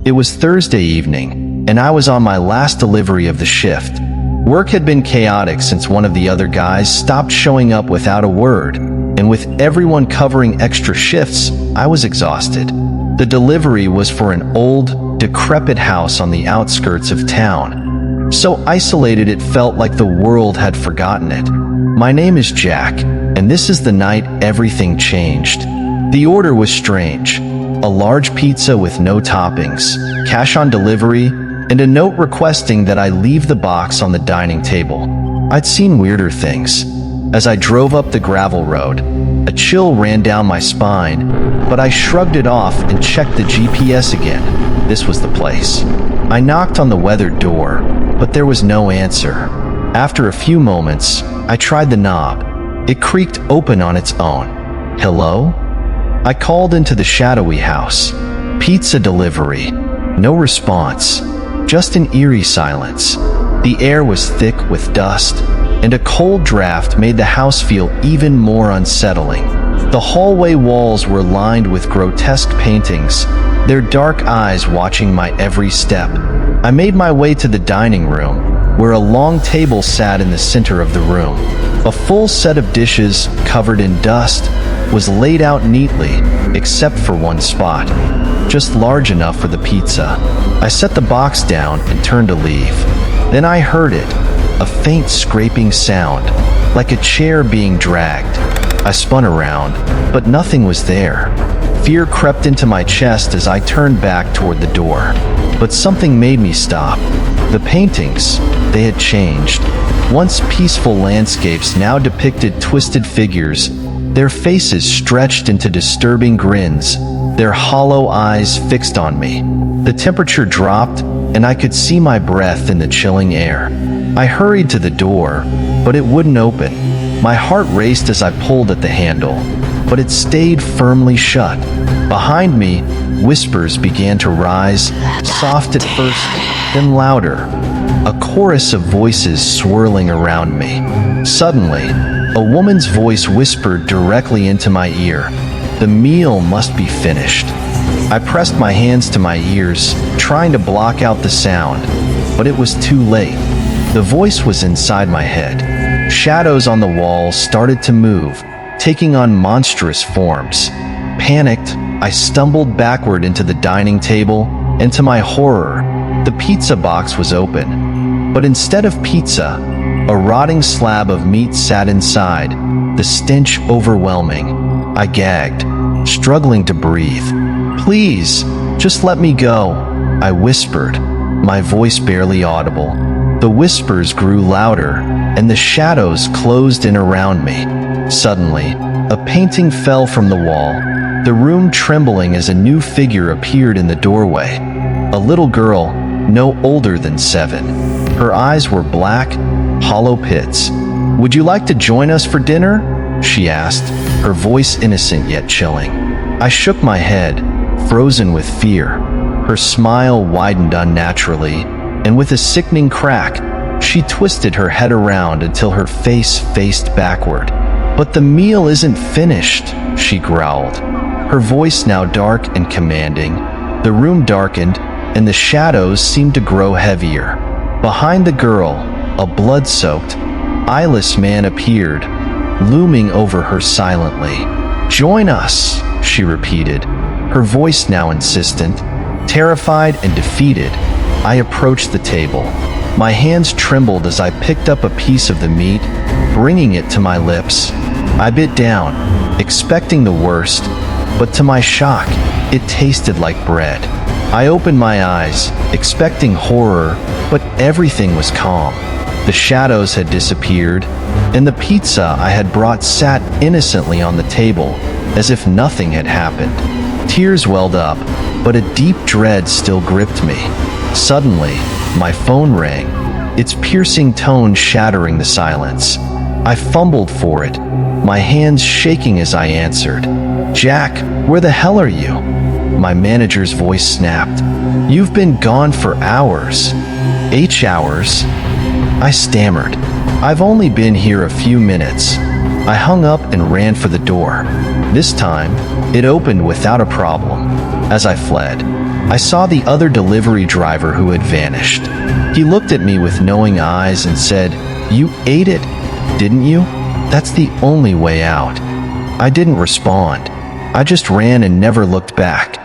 It was Thursday evening, and I was on my last delivery of the shift. Work had been chaotic since one of the other guys stopped showing up without a word, and with everyone covering extra shifts, I was exhausted. The delivery was for an old, decrepit house on the outskirts of town. So isolated it felt like the world had forgotten it. My name is Jack, and this is the night everything changed. The order was strange. A large pizza with no toppings, cash on delivery, and a note requesting that I leave the box on the dining table. I'd seen weirder things. As I drove up the gravel road, a chill ran down my spine, but I shrugged it off and checked the GPS again. This was the place. I knocked on the weathered door, but there was no answer. After a few moments, I tried the knob. It creaked open on its own. Hello? I called into the shadowy house. Pizza delivery. No response. Just an eerie silence. The air was thick with dust, and a cold draft made the house feel even more unsettling. The hallway walls were lined with grotesque paintings, their dark eyes watching my every step. I made my way to the dining room, where a long table sat in the center of the room. A full set of dishes, covered in dust, was laid out neatly, except for one spot, just large enough for the pizza. I set the box down and turned to leave. Then I heard it, a faint scraping sound, like a chair being dragged. I spun around, but nothing was there. Fear crept into my chest as I turned back toward the door. But something made me stop. The paintings, they had changed. Once peaceful landscapes now depicted twisted figures, their faces stretched into disturbing grins, their hollow eyes fixed on me. The temperature dropped, and I could see my breath in the chilling air. I hurried to the door, but it wouldn't open. My heart raced as I pulled at the handle, but it stayed firmly shut. Behind me, whispers began to rise, soft at first, then louder. A chorus of voices swirling around me. Suddenly, a woman's voice whispered directly into my ear. The meal must be finished. I pressed my hands to my ears, trying to block out the sound, but it was too late. The voice was inside my head. Shadows on the walls started to move, taking on monstrous forms. Panicked, I stumbled backward into the dining table, and to my horror, the pizza box was open. But instead of pizza, a rotting slab of meat sat inside, the stench overwhelming. I gagged, struggling to breathe. "Please, just let me go," I whispered, my voice barely audible. The whispers grew louder, and the shadows closed in around me. Suddenly, a painting fell from the wall, the room trembling as a new figure appeared in the doorway. A little girl, no older than 7. Her eyes were black, hollow pits. "Would you like to join us for dinner?" she asked, her voice innocent yet chilling. I shook my head, frozen with fear. Her smile widened unnaturally, and with a sickening crack, she twisted her head around until her face faced backward. "But the meal isn't finished," she growled, her voice now dark and commanding. The room darkened, and the shadows seemed to grow heavier. Behind the girl, a blood-soaked, eyeless man appeared, looming over her silently. "Join us," she repeated, her voice now insistent. Terrified and defeated, I approached the table. My hands trembled as I picked up a piece of the meat, bringing it to my lips. I bit down, expecting the worst, but to my shock, it tasted like bread. I opened my eyes, expecting horror, but everything was calm. The shadows had disappeared, and the pizza I had brought sat innocently on the table, as if nothing had happened. Tears welled up, but a deep dread still gripped me. Suddenly, my phone rang, its piercing tone shattering the silence. I fumbled for it, my hands shaking as I answered. "Jack, where the hell are you?" My manager's voice snapped. "You've been gone for hours." "Hours?" I stammered. "I've only been here a few minutes." I hung up and ran for the door. This time, it opened without a problem. As I fled, I saw the other delivery driver who had vanished. He looked at me with knowing eyes and said, "You ate it, didn't you? That's the only way out." I didn't respond. I just ran and never looked back.